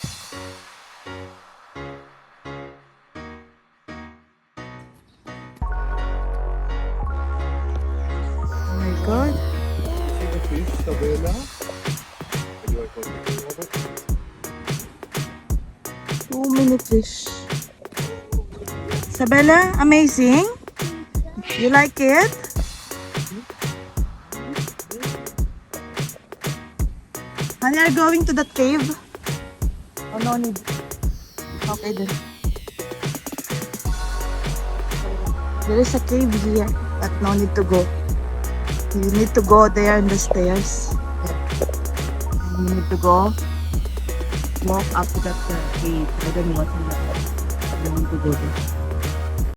Oh my God. See the fish, Sabela? You are going to over. So many fish. Sabella, amazing. You like it? And you are going to that cave? Oh, no need. Okay then. There is a cave here, but no need to go. You need to go there in the stairs. And you need to go walk up to that cave. I don't know what's in that. I don't want to go there.